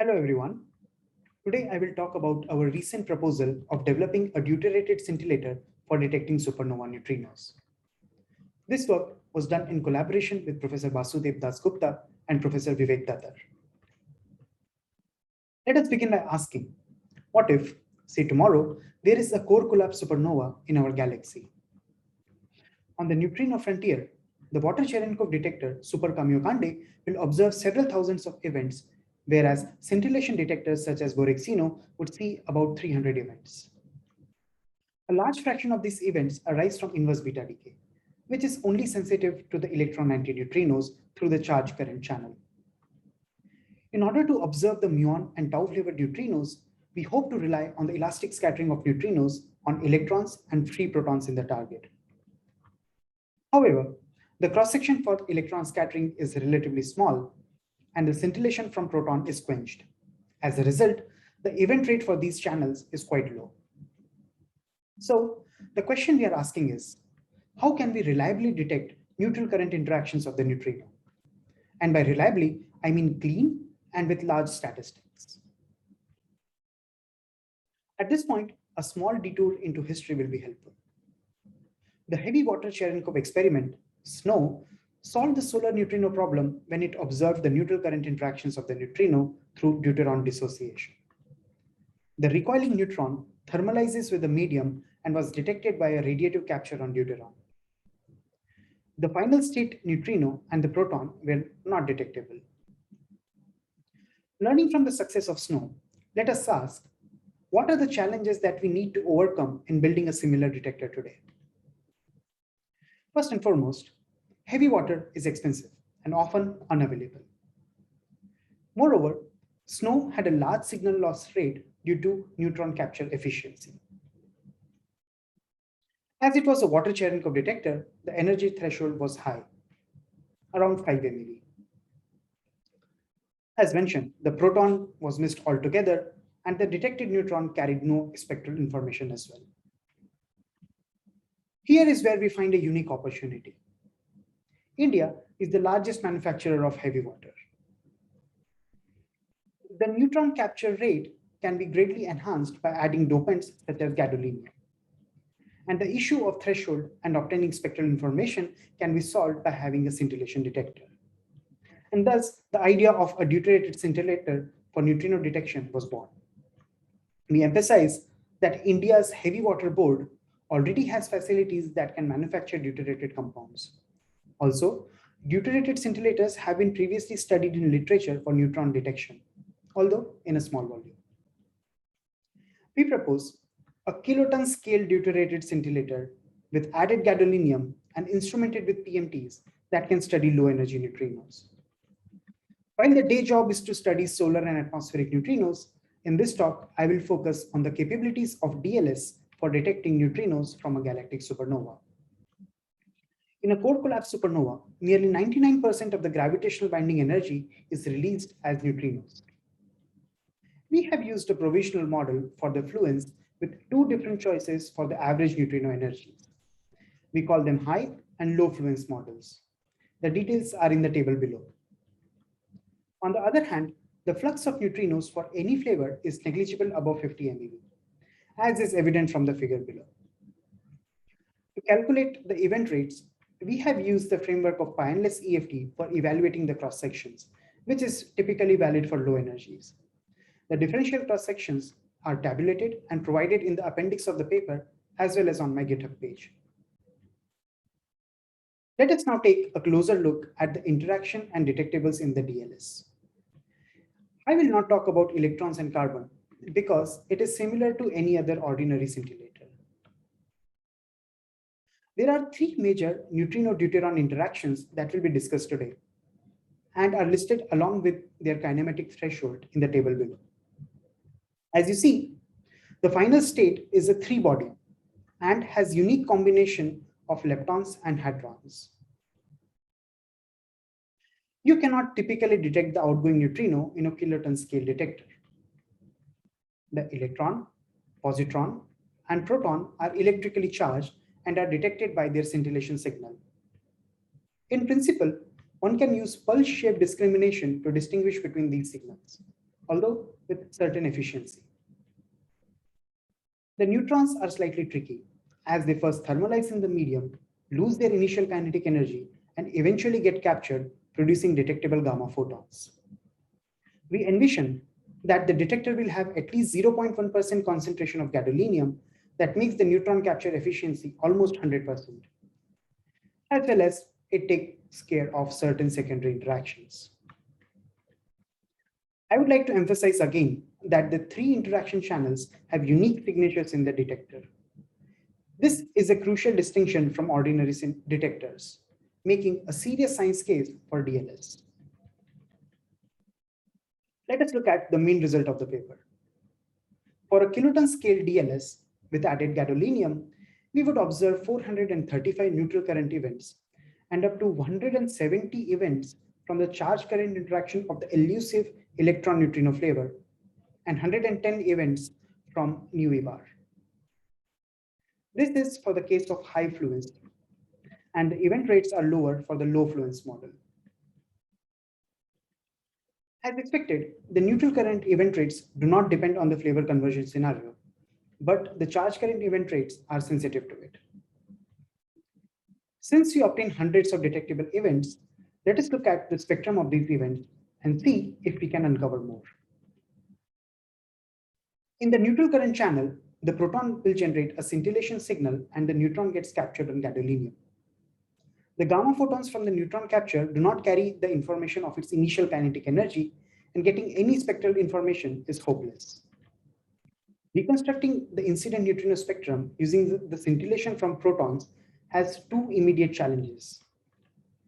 Hello everyone. Today I will talk about our recent proposal of developing a deuterated scintillator for detecting supernova neutrinos. This work was done in collaboration with Professor Basudev Dasgupta and Professor Vivek Datar. Let us begin by asking, what if, say tomorrow, there is a core collapse supernova in our galaxy? On the neutrino frontier, the water Cherenkov detector Super Kamiokande will observe several thousands of events, whereas scintillation detectors such as Borexino would see about 300 events. A large fraction of these events arise from inverse beta decay, which is only sensitive to the electron-antineutrinos through the charge current channel. In order to observe the muon and tau flavored neutrinos, we hope to rely on the elastic scattering of neutrinos on electrons and free protons in the target. However, the cross-section for electron scattering is relatively small, and the scintillation from proton is quenched. As a result, the event rate for these channels is quite low. So the question we are asking is, how can we reliably detect neutral current interactions of the neutrino? And by reliably, I mean clean and with large statistics. At this point, a small detour into history will be helpful. The heavy water Cherenkov experiment, SNOW, solved the solar neutrino problem when it observed the neutral current interactions of the neutrino through deuteron dissociation. The recoiling neutron thermalizes with the medium and was detected by a radiative capture on deuteron. The final state neutrino and the proton were not detectable. Learning from the success of SNOW, let us ask, what are the challenges that we need to overcome in building a similar detector today? First and foremost, heavy water is expensive and often unavailable. Moreover, SNOW had a large signal loss rate due to neutron capture efficiency. As it was a water Cherenkov detector, the energy threshold was high, around 5 MeV. As mentioned, the proton was missed altogether, and the detected neutron carried no spectral information as well. Here is where we find a unique opportunity. India is the largest manufacturer of heavy water. The neutron capture rate can be greatly enhanced by adding dopants such as gadolinium. And the issue of threshold and obtaining spectral information can be solved by having a scintillation detector. And thus, the idea of a deuterated scintillator for neutrino detection was born. We emphasize that India's heavy water board already has facilities that can manufacture deuterated compounds. Also, deuterated scintillators have been previously studied in literature for neutron detection, although in a small volume. We propose a kiloton-scale deuterated scintillator with added gadolinium and instrumented with PMTs that can study low-energy neutrinos. While the day job is to study solar and atmospheric neutrinos, in this talk, I will focus on the capabilities of DLS for detecting neutrinos from a galactic supernova. In a core collapse supernova, nearly 99% of the gravitational binding energy is released as neutrinos. We have used a provisional model for the fluence with two different choices for the average neutrino energies. We call them high and low fluence models. The details are in the table below. On the other hand, the flux of neutrinos for any flavor is negligible above 50 MeV, as is evident from the figure below. To calculate the event rates, we have used the framework of pi-less EFT for evaluating the cross sections, which is typically valid for low energies. The differential cross sections are tabulated and provided in the appendix of the paper as well as on my GitHub page. Let us now take a closer look at the interaction and detectables in the DLS. I will not talk about electrons and carbon because it is similar to any other ordinary scintillator. There are three major neutrino-deuteron interactions that will be discussed today and are listed along with their kinematic threshold in the table below. As you see, the final state is a three-body and has unique combination of leptons and hadrons. You cannot typically detect the outgoing neutrino in a kiloton-scale detector. The electron, positron, and proton are electrically charged and are detected by their scintillation signal. In principle, one can use pulse shape discrimination to distinguish between these signals. although with certain efficiency. The neutrons are slightly tricky, as they first thermalize in the medium, lose their initial kinetic energy, and eventually get captured, producing detectable gamma photons. We envision that the detector will have at least 0.1% concentration of gadolinium that makes the neutron capture efficiency almost 100%, as well as it takes care of certain secondary interactions. I would like to emphasize again that the three interaction channels have unique signatures in the detector. This is a crucial distinction from ordinary detectors, making a serious science case for DLS. Let us look at the main result of the paper. For a kiloton scale DLS with added gadolinium, we would observe 435 neutral current events and up to 170 events from the charge current interaction of the elusive electron-neutrino flavor and 110 events from nu bar. This is for the case of high fluence, and the event rates are lower for the low fluence model. As expected, the neutral current event rates do not depend on the flavor conversion scenario, but the charge current event rates are sensitive to it. Since we obtain hundreds of detectable events, let us look at the spectrum of these events and see if we can uncover more. In the neutral current channel, the proton will generate a scintillation signal and the neutron gets captured on gadolinium. The gamma photons from the neutron capture do not carry the information of its initial kinetic energy, and getting any spectral information is hopeless. Reconstructing the incident neutrino spectrum using the scintillation from protons has two immediate challenges.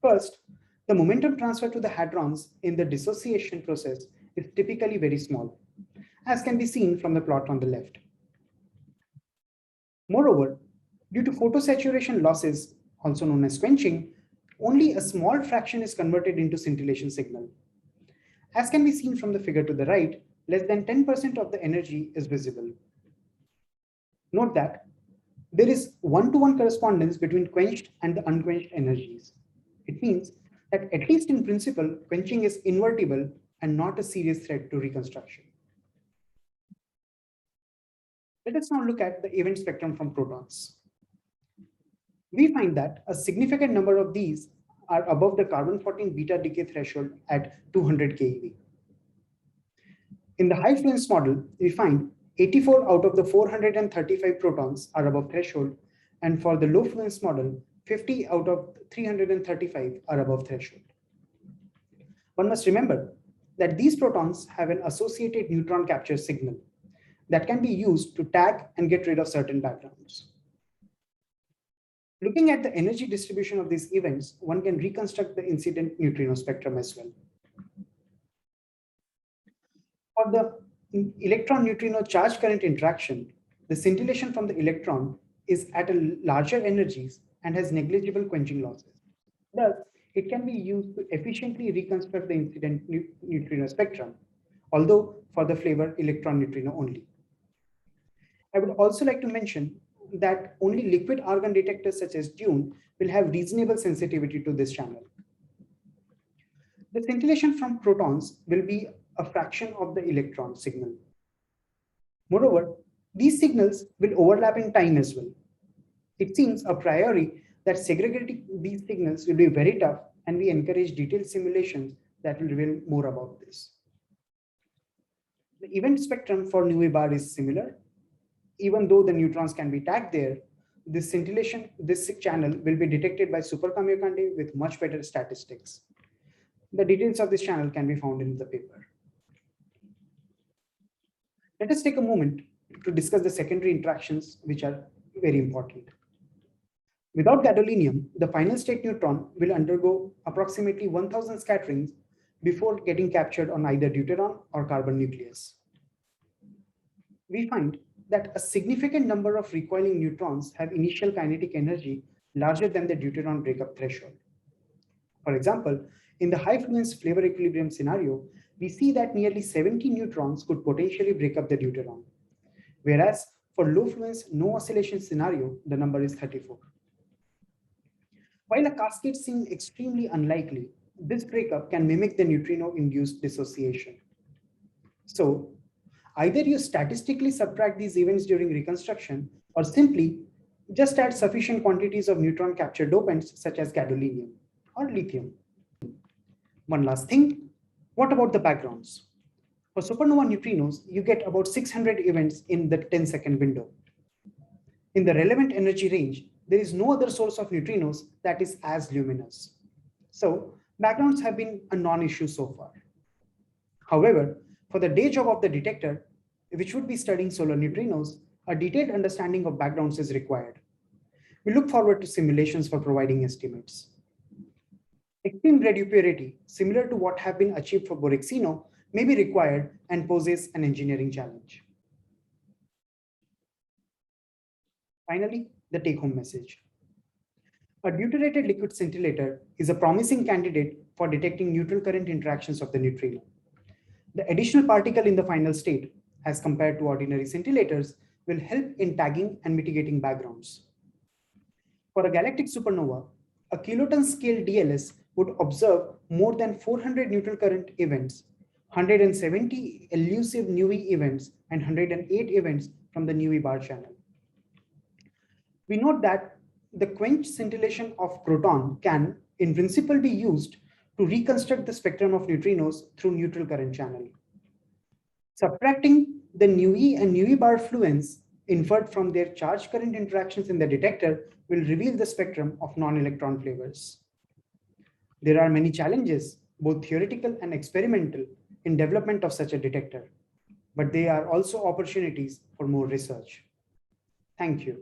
First, the momentum transfer to the hadrons in the dissociation process is typically very small, as can be seen from the plot on the left. Moreover, due to photosaturation losses, also known as quenching, only a small fraction is converted into scintillation signal. As can be seen from the figure to the right, less than 10% of the energy is visible. Note that there is one-to-one correspondence between quenched and the unquenched energies. It means that at least in principle, quenching is invertible and not a serious threat to reconstruction. Let us now look at the event spectrum from protons. We find that a significant number of these are above the carbon-14 beta decay threshold at 200 keV. In the high fluence model, we find 84 out of the 435 protons are above threshold, and for the low fluence model, 50 out of 335 are above threshold. One must remember that these protons have an associated neutron capture signal that can be used to tag and get rid of certain backgrounds. Looking at the energy distribution of these events, one can reconstruct the incident neutrino spectrum as well. For the electron-neutrino charge current interaction, the scintillation from the electron is at a larger energies and has negligible quenching losses. Thus, it can be used to efficiently reconstruct the incident neutrino spectrum, although for the flavor electron-neutrino only. I would also like to mention that only liquid argon detectors such as DUNE will have reasonable sensitivity to this channel. The scintillation from protons will be a fraction of the electron signal. Moreover, these signals will overlap in time as well. It seems a priori that segregating these signals will be very tough, and we encourage detailed simulations that will reveal more about this. The event spectrum for nu bar is similar. Even though the neutrons can be tagged there, this scintillation, this channel will be detected by Super Kamiokande with much better statistics. The details of this channel can be found in the paper. Let us take a moment to discuss the secondary interactions, which are very important. Without gadolinium, the final state neutron will undergo approximately 1000 scatterings before getting captured on either deuteron or carbon nucleus. We find that a significant number of recoiling neutrons have initial kinetic energy larger than the deuteron breakup threshold. For example, in the high fluence flavor equilibrium scenario, we see that nearly 70 neutrons could potentially break up the deuteron, whereas for low fluence no oscillation scenario, the number is 34. While a cascade seems extremely unlikely, this breakup can mimic the neutrino-induced dissociation. So either you statistically subtract these events during reconstruction or simply just add sufficient quantities of neutron capture dopants such as gadolinium or lithium. One last thing, what about the backgrounds? For supernova neutrinos, you get about 600 events in the 10-second window. In the relevant energy range, there is no other source of neutrinos that is as luminous. So backgrounds have been a non-issue so far. However, for the day job of the detector, which would be studying solar neutrinos, a detailed understanding of backgrounds is required. We look forward to simulations for providing estimates. Extreme radio purity, similar to what have been achieved for Borexino, may be required and poses an engineering challenge. Finally, the take-home message. A deuterated liquid scintillator is a promising candidate for detecting neutral current interactions of the neutrino. The additional particle in the final state, as compared to ordinary scintillators, will help in tagging and mitigating backgrounds. For a galactic supernova, a kiloton-scale DLS would observe more than 400 neutral current events, 170 elusive NUI events, and 108 events from the NUI bar channel. We note that the quenched scintillation of proton can, in principle, be used to reconstruct the spectrum of neutrinos through neutral current channel. Subtracting the NUI and NUI bar fluence inferred from their charge current interactions in the detector will reveal the spectrum of non-electron flavors. There are many challenges, both theoretical and experimental, in development of such a detector, but they are also opportunities for more research. Thank you.